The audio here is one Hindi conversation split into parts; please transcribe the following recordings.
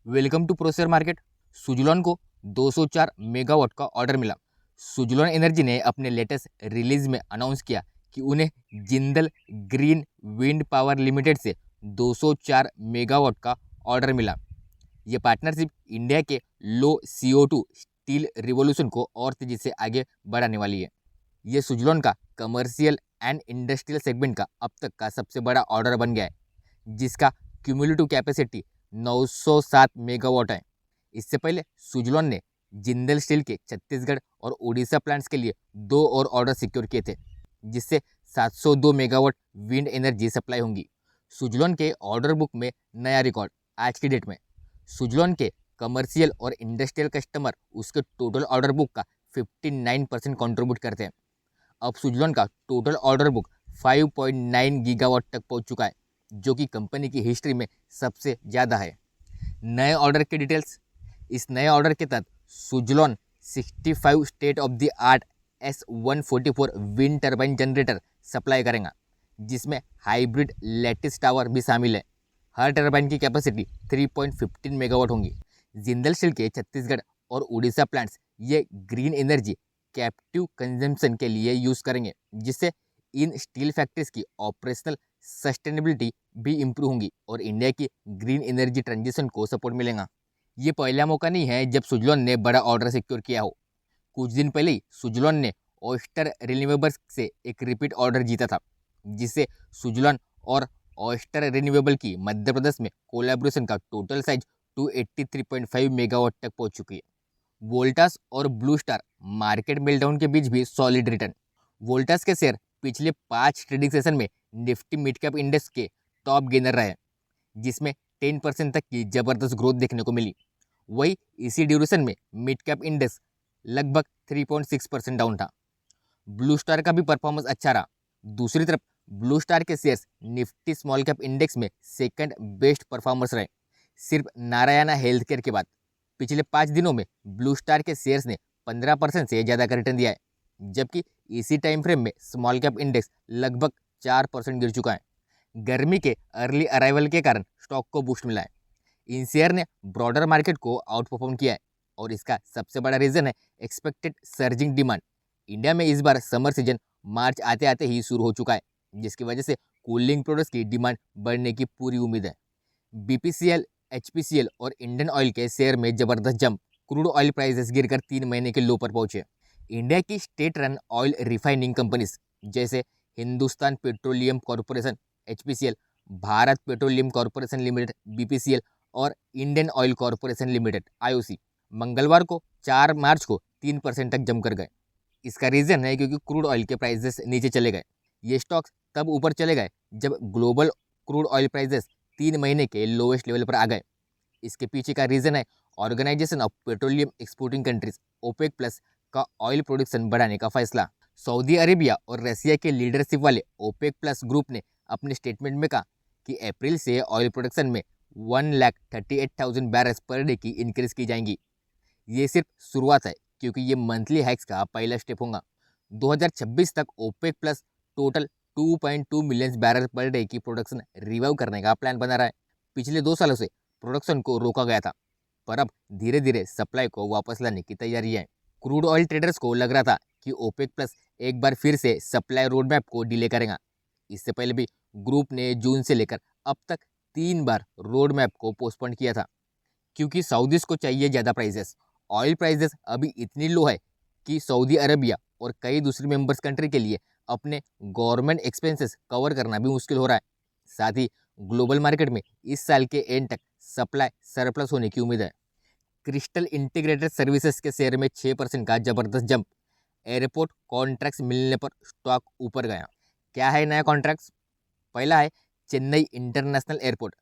Welcome to processor market. Suzlon को 204 मेगावाट का ऑर्डर मिला। सुजुलॉन एनर्जी ने अपने लेटेस्ट रिलीज में अनाउंस किया कि उन्हें Jindal green wind power limited से 204 मेगावाट का ऑर्डर मिला। ये पार्टनरशिप इंडिया के लो CO2 स्टील रिवोल्यूशन को और तेजी से आगे बढ़ाने वाली है। ये सुजुलॉन का कमर्शियल एंड इंडस्ट्रियल सेगमेंट का अब तक का सबसे बड़ा ऑर्डर बन गया है, जिसका क्यूमुलेटिव कैपेसिटी 907 मेगावाट है। इससे पहले सुजुलॉन ने जिंदल स्टील के छत्तीसगढ़ और उड़ीसा प्लांट्स के लिए 2 और ऑर्डर सिक्योर किए थे, जिससे 702 मेगावाट विंड एनर्जी सप्लाई होंगी। सुजुलॉन के ऑर्डर बुक में नया रिकॉर्ड। आज की डेट में सुजुलॉन के कमर्शियल और इंडस्ट्रियल कस्टमर उसके टोटल ऑर्डर बुक का 59% कंट्रीब्यूट करते हैं। अब सुजुलॉन का टोटल ऑर्डर बुक 5.9 गीगावाट तक पहुंच चुका है, जो कि कंपनी की हिस्ट्री में सबसे ज़्यादा है। नए ऑर्डर के डिटेल्स। इस नए ऑर्डर के तहत सुजुलॉन 65 state of the art S144 wind turbine generator supply करेगा, जिसमें हाइब्रिड लैटिस टावर भी शामिल है। हर टर्बाइन की कैपेसिटी 3.15 मेगावाट होंगी। जिंदल स्टील के छत्तीसगढ़ और उड़ीसा प्लांट्स ये ग्रीन एनर्जी कैप्टिव कंजम्पशन के लिए यूज़ करेंगे, जिससे इन स्टील फैक्ट्रीज की ऑपरेशनल सस्टेनेबिलिटी भी इम्प्रूव होंगी और इंडिया की ग्रीन एनर्जी ट्रांजिशन को सपोर्ट मिलेगा। ये पहला मौका नहीं है जब सुजुलॉन ने बड़ा ऑर्डर सिक्योर किया हो। कुछ दिन पहले ही सुजुलॉन ने ओस्टर रिन्यूएबल्स से एक रिपीट ऑर्डर जीता था, जिससे सुजुलॉन और ओस्टर रिन्यूएबल की मध्य प्रदेश में कोलैबोरेशन का टोटल साइज 283.5 मेगावाट तक पहुंच चुकी है। वोल्टास और ब्लू स्टार मार्केट मेल्टडाउन के बीच भी सॉलिड रिटर्न। वोल्टास के शेयर पिछले 5 ट्रेडिंग सेशन में निफ्टी मिड कैप इंडेक्स के टॉप गेनर रहे, जिसमें 10% तक की जबरदस्त ग्रोथ देखने को मिली। वही इसी ड्यूरेशन में मिड कैप इंडेक्स लगभग 3.6% डाउन था। ब्लू स्टार का भी परफॉर्मेंस अच्छा रहा। दूसरी तरफ ब्लू स्टार के shares Nifty small cap index में सेकंड बेस्ट परफॉर्मर्स रहे, सिर्फ नारायणा हेल्थ केयर के बाद। पिछले 5 दिनों में ब्लू स्टार के शेयर्स ने 15% से ज़्यादा का रिटर्न दिया है, जबकि इसी टाइम फ्रेम में स्मॉल कैप इंडेक्स लगभग 4% गिर चुका है। गर्मी के अर्ली अराइवल के कारण स्टॉक को बूस्ट मिला है। इन शेयर ने ब्रॉडर मार्केट को आउट परफॉर्म किया है और इसका सबसे बड़ा रीज़न है एक्सपेक्टेड सर्जिंग डिमांड। इंडिया में इस बार समर सीजन मार्च आते आते ही शुरू हो चुका है, जिसकी वजह से कूलिंग प्रोडक्ट्स की डिमांड बढ़ने की पूरी उम्मीद है। BPCL, HPCL और इंडियन ऑयल के शेयर में जबरदस्त जंप। क्रूड ऑयल प्राइसेस गिरकर 3 महीने के लो पर पहुंचे। इंडिया की state run oil refining companies जैसे Hindustan petroleum corporation HPCL, Bharat petroleum corporation limited BPCL और Indian oil corporation limited IOC मंगलवार को 4 मार्च को 3% तक जम कर गए। इसका रीज़न है क्योंकि क्रूड ऑयल के प्राइसेस नीचे चले गए। ये स्टॉक्स तब ऊपर चले गए जब ग्लोबल क्रूड ऑयल प्राइसेस 3 महीने के लोवेस्ट लेवल पर आ गए। इसके पीछे का रीज़न है organisation of petroleum exporting countries OPEC plus का ऑयल प्रोडक्शन बढ़ाने का फैसला। सऊदी अरेबिया और रसिया के लीडरशिप वाले OPEC प्लस ग्रुप ने अपने स्टेटमेंट में कहा कि अप्रैल से ऑयल प्रोडक्शन में 1,38,000 बैरल्स पर डे की इंक्रीज की जाएंगी। ये सिर्फ शुरुआत है, क्योंकि ये मंथली हैक्स का पहला स्टेप होगा। 2026 तक OPEC plus total 2.2 million barrel per day की प्रोडक्शन रिवाइव करने का प्लान बना रहा है। पिछले 2 सालों से प्रोडक्शन को रोका गया था, पर अब धीरे धीरे सप्लाई को वापस लाने की तैयारी है। क्रूड ऑयल ट्रेडर्स को लग रहा था कि OPEC प्लस एक बार फिर से सप्लाई रोड मैप को डिले करेगा। इससे पहले भी ग्रुप ने जून से लेकर अब तक 3 बार रोड मैप को पोस्टपोन किया था, क्योंकि सऊदीज को चाहिए ज़्यादा प्राइसेस। ऑयल प्राइसेस अभी इतनी लो है कि सऊदी अरबिया और कई दूसरी मेंबर्स कंट्री के लिए अपने गवर्नमेंट एक्सपेंसेस कवर करना भी मुश्किल हो रहा है। साथ ही ग्लोबल मार्केट में इस साल के एंड तक सप्लाई सरप्लस होने की उम्मीद है। क्रिस्टल इंटीग्रेटेड सर्विसेज के शेयर में 6% का जबरदस्त जंप। एयरपोर्ट कॉन्ट्रैक्ट्स मिलने पर स्टॉक ऊपर गया। क्या है नया कॉन्ट्रैक्ट्स? पहला है Chennai international airport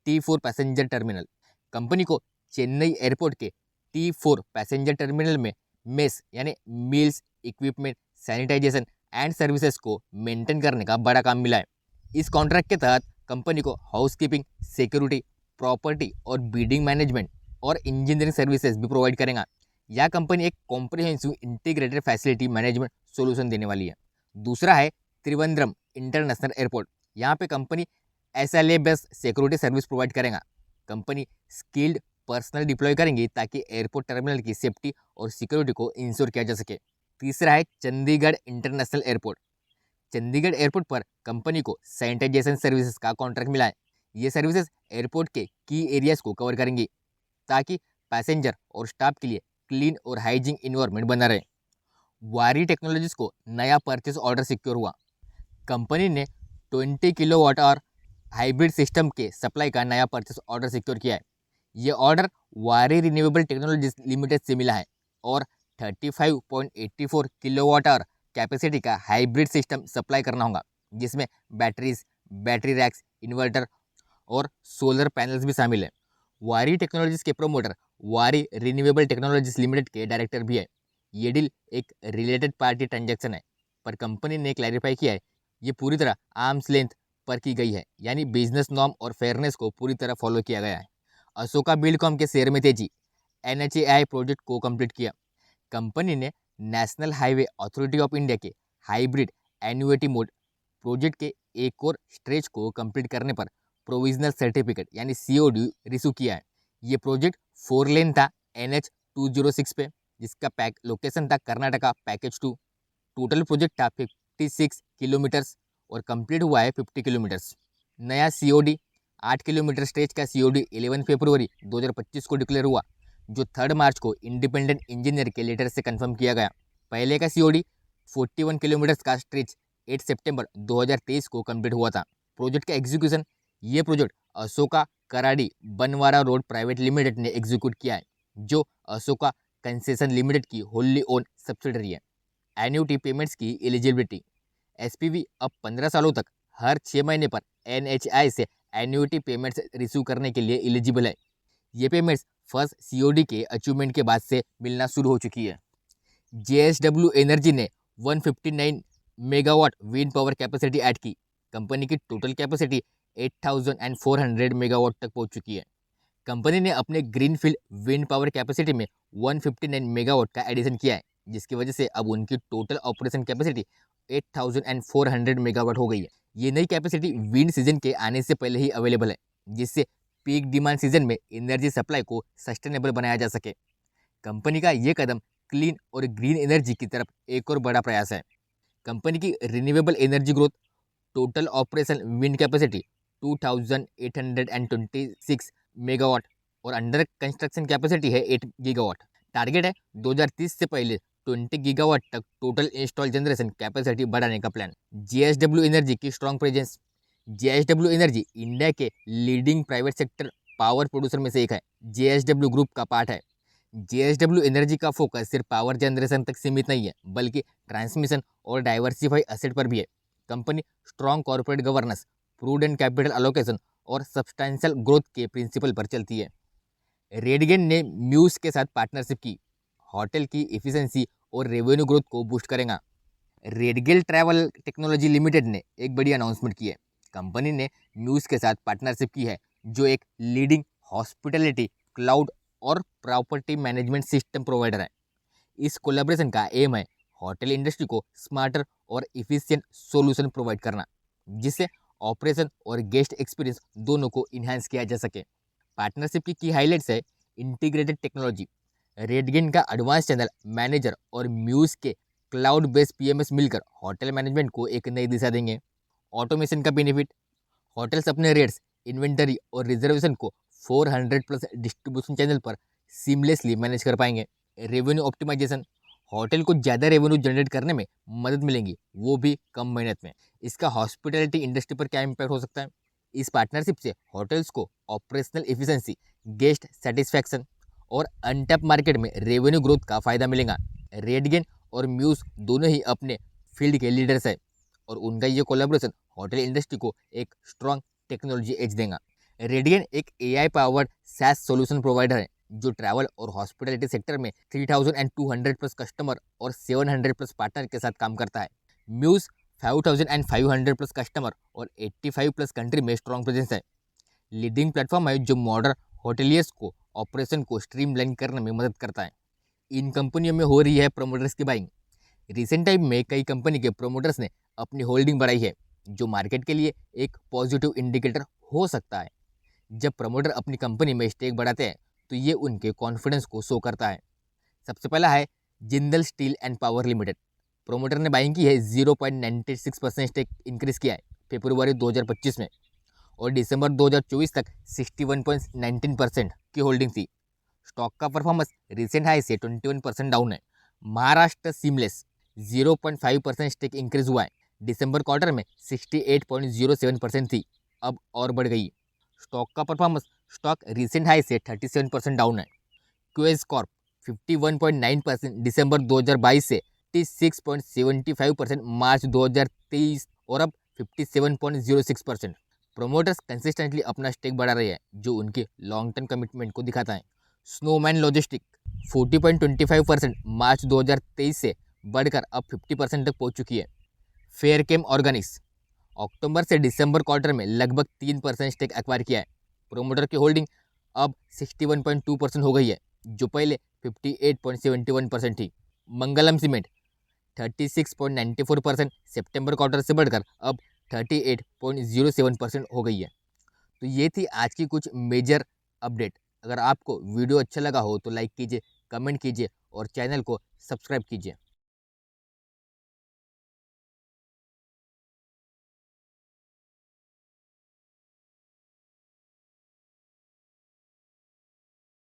T4 passenger terminal. Company को चेन्नई एयरपोर्ट के T4 पैसेंजर टर्मिनल में मेस यानी meals, equipment, sanitisation and services को मेंटेन करने का बड़ा काम मिला है। इस कॉन्ट्रैक्ट के तहत कंपनी को हाउसकीपिंग, सिक्योरिटी, प्रॉपर्टी और बिल्डिंग मैनेजमेंट और इंजीनियरिंग सर्विसेज भी प्रोवाइड करेगा। यह कंपनी एक comprehensive integrated facility management solution देने वाली है। दूसरा है त्रिवेंद्रम इंटरनेशनल एयरपोर्ट। यहाँ पे company SLA based security service provide करेगा। कंपनी स्किल्ड पर्सनल डिप्लॉय करेंगी ताकि एयरपोर्ट टर्मिनल की सेफ्टी और सिक्योरिटी को इंश्योर किया जा सके। तीसरा है Chandigarh international airport. Chandigarh airport पर कंपनी को सैनिटाइजेशन सर्विसेज का कॉन्ट्रैक्ट मिला है। ये सर्विसेज एयरपोर्ट के की एरियाज को कवर करेंगी ताकि पैसेंजर और स्टाफ के लिए क्लीन और हाइजीन इन्वायरमेंट बना रहे। वारी टेक्नोलॉजीज को नया परचेस ऑर्डर सिक्योर हुआ। कंपनी ने 20 किलोवाट और हाइब्रिड सिस्टम के सप्लाई का नया परचेस ऑर्डर सिक्योर किया है। ये ऑर्डर वारी रिन्यूएबल टेक्नोलॉजीज लिमिटेड से मिला है और 35.84 किलोवाट और कैपेसिटी का हाइब्रिड सिस्टम सप्लाई करना होगा, जिसमें बैटरीज, बैटरी रैक्स, इन्वर्टर और सोलर पैनल्स भी शामिल हैं। वारी टेक्नोलॉजीज के प्रोमोटर वारी रिन्यूएबल टेक्नोलॉजीज लिमिटेड के डायरेक्टर भी है। ये डील एक रिलेटेड पार्टी ट्रांजैक्शन है, पर कंपनी ने क्लैरिफाई किया है ये पूरी तरह आर्म्स लेंथ पर की गई है, यानी बिजनेस नॉर्म और फेयरनेस को पूरी तरह फॉलो किया गया है। अशोका बिल्डकॉन के शेयर में तेजी। NHAI प्रोजेक्ट को कंप्लीट किया। कंपनी ने national highway authority of India के हाइब्रिड एन्युइटी मोड प्रोजेक्ट के एक और स्ट्रेच को कंप्लीट करने पर प्रोविजनल सर्टिफिकेट यानी COD रिसीव किया है। ये प्रोजेक्ट 4 लेन था NH 206 पे, जिसका लोकेशन था कर्नाटका पैकेज 2। टोटल प्रोजेक्ट था 56 किलोमीटर्स और कंप्लीट हुआ है 50 किलोमीटर्स। नया COD 8 किलोमीटर स्ट्रेच का COD 11 फरवरी 2025 को डिक्लेयर हुआ, जो 3 मार्च को इंडिपेंडेंट इंजीनियर के लेटर से कंफर्म किया गया। पहले का COD 41 किलोमीटर्स का स्ट्रेच 8 सितंबर 2023 को कंप्लीट हुआ था। प्रोजेक्ट का एग्जीक्यूशन, ये project Ashoka Karadi Banwara road private limited ने एग्जीक्यूट किया है, जो अशोका कंसेशन लिमिटेड की होल्ली ओन सब्सिडरी है। एन्युटी पेमेंट्स की एलिजिबिलिटी। SPV अब 15 सालों तक हर 6 महीने पर NHAI से एन्युटी पेमेंट्स रिसीव करने के लिए एलिजिबल है। ये पेमेंट्स फर्स्ट COD के अचीवमेंट के बाद से मिलना शुरू हो चुकी है। JSW एनर्जी ने 159 megawatt wind power capacity add की। कंपनी की टोटल कैपेसिटी 8400 मेगावाट तक पहुंच चुकी है। कंपनी ने अपने ग्रीनफील्ड विंड पावर कैपेसिटी में 159 मेगावाट का एडिशन किया है, जिसकी वजह से अब उनकी टोटल ऑपरेशन कैपेसिटी 8400 मेगावाट हो गई है। ये नई कैपेसिटी विंड सीजन के आने से पहले ही अवेलेबल है, जिससे पीक डिमांड सीजन में एनर्जी सप्लाई को सस्टेनेबल बनाया जा सके। कंपनी का ये कदम क्लीन और ग्रीन एनर्जी की तरफ एक और बड़ा प्रयास है। कंपनी की renewable energy growth, total operation wind capacity 2826 megawatt और अंडर कंस्ट्रक्शन कैपेसिटी है 8 गीगावाट। टारगेट है 2030 से पहले 20 गीगावाट तक टोटल इंस्टॉल जनरेशन कैपेसिटी बढ़ाने का प्लान। JSW एनर्जी की strong presence. JSW energy India के leading private sector power producer में से एक है। JSW ग्रुप का पार्ट है। JSW एनर्जी का फोकस सिर्फ पावर जनरेशन तक सीमित नहीं है, बल्कि ट्रांसमिशन और डाइवर्सिफाई एसेट पर भी है। Company strong corporate governance, prudent capital allocation और सब्सटेंशियल ग्रोथ के प्रिंसिपल पर चलती है। रेडगेन ने म्यूज के साथ पार्टनरशिप की। होटल की एफिशिएंसी और रेवेन्यू ग्रोथ को बूस्ट करेगा। रेडगेल ट्रैवल टेक्नोलॉजी लिमिटेड ने एक बड़ी अनाउंसमेंट की है। कंपनी ने म्यूज के साथ पार्टनरशिप की है, जो एक लीडिंग हॉस्पिटैलिटी, क्लाउड और प्रॉपर्टी मैनेजमेंट सिस्टम प्रोवाइडर है। इस कोलैबोरेशन का एम है होटल इंडस्ट्री को स्मार्टर और इफिशिएंट सॉल्यूशन प्रोवाइड करना, जिससे ऑपरेशन और गेस्ट एक्सपीरियंस दोनों को इन्हांस किया जा सके। पार्टनरशिप की हाइलाइट्स है इंटीग्रेटेड टेक्नोलॉजी। रेडगेन का एडवांस चैनल मैनेजर और म्यूज के क्लाउड बेस्ड PMS मिलकर होटल मैनेजमेंट को एक नई दिशा देंगे। ऑटोमेशन का बेनिफिट, होटल्स अपने रेट्स, इन्वेंटरी और रिजर्वेशन को 400+ डिस्ट्रीब्यूशन चैनल पर सीमलेसली मैनेज कर पाएंगे। रेवेन्यू ऑप्टिमाइजेशन, होटल को ज़्यादा रेवेन्यू जनरेट करने में मदद मिलेंगी, वो भी कम मेहनत में। इसका हॉस्पिटैलिटी इंडस्ट्री पर क्या इम्पैक्ट हो सकता है? इस पार्टनरशिप से होटल्स को ऑपरेशनल एफिशिएंसी, गेस्ट सेटिस्फैक्शन और अनटैप मार्केट में रेवेन्यू ग्रोथ का फायदा मिलेगा। रेडगेन और म्यूज दोनों ही अपने फील्ड के लीडर्स हैं और उनका ये कोलैबोरेशन होटल इंडस्ट्री को एक स्ट्रॉन्ग टेक्नोलॉजी एज देगा। रेडियन एक AI powered SaaS solution provider है, जो ट्रैवल और हॉस्पिटैलिटी सेक्टर में 3200+ कस्टमर और 700+ पार्टनर के साथ काम करता है। म्यूज 5500+ कस्टमर और 85+ कंट्री में स्ट्रॉन्ग प्रेजेंस है। लीडिंग प्लेटफॉर्म है जो मॉडर्न होटेलियर्स को ऑपरेशन को स्ट्रीमलाइन करने में मदद करता है। इन कंपनियों में हो रही है प्रोमोटर्स की बाइंग। रिसेंट टाइम में कई कंपनी के प्रोमोटर्स ने अपनी होल्डिंग बढ़ाई है, जो मार्केट के लिए एक पॉजिटिव इंडिकेटर हो सकता है। जब प्रमोटर अपनी कंपनी में स्टेक बढ़ाते हैं तो ये उनके कॉन्फिडेंस को शो करता है। सबसे पहला है Jindal steel and power limited. Promoter ने बाइंग की है 0.96% स्टेक इंक्रीज किया है फरवरी 2025 में और दिसंबर 2024 तक 61.19% की होल्डिंग थी। स्टॉक का परफॉर्मेंस रिसेंट हाई से 21% डाउन है। महाराष्ट्र सीमलेस 0.5% स्टेक इंक्रीज हुआ है। दिसंबर क्वार्टर में 68.07% थी, अब और बढ़ गई। स्टॉक का परफॉर्मेंस स्टॉक रिसेंट हाई से 37% डाउन है। क्वेस कॉर्प 51.9% दिसंबर 2022 से 56.75% मार्च 2023 और अब 57.06%। प्रोमोटर्स कंसिस्टेंटली अपना स्टेक बढ़ा रहे हैं, जो उनके लॉन्ग टर्म कमिटमेंट को दिखाता है। स्नोमैन लॉजिस्टिक 40.25% मार्च 2023 से बढ़कर अब 50% तक पहुंच चुकी है। फेयरकेम ऑर्गेनिक्स अक्टूबर से दिसंबर क्वार्टर में लगभग 3% स्टेक एक्वायर किया है। प्रोमोटर की होल्डिंग अब 61.2% हो गई है, जो पहले 58.71% थी। मंगलम सीमेंट 36.94% सितंबर क्वार्टर से बढ़कर अब 38.07% हो गई है। तो ये थी आज की कुछ मेजर अपडेट। अगर आपको वीडियो अच्छा लगा हो तो लाइक कीजिए, कमेंट कीजिए और चैनल को सब्सक्राइब कीजिए।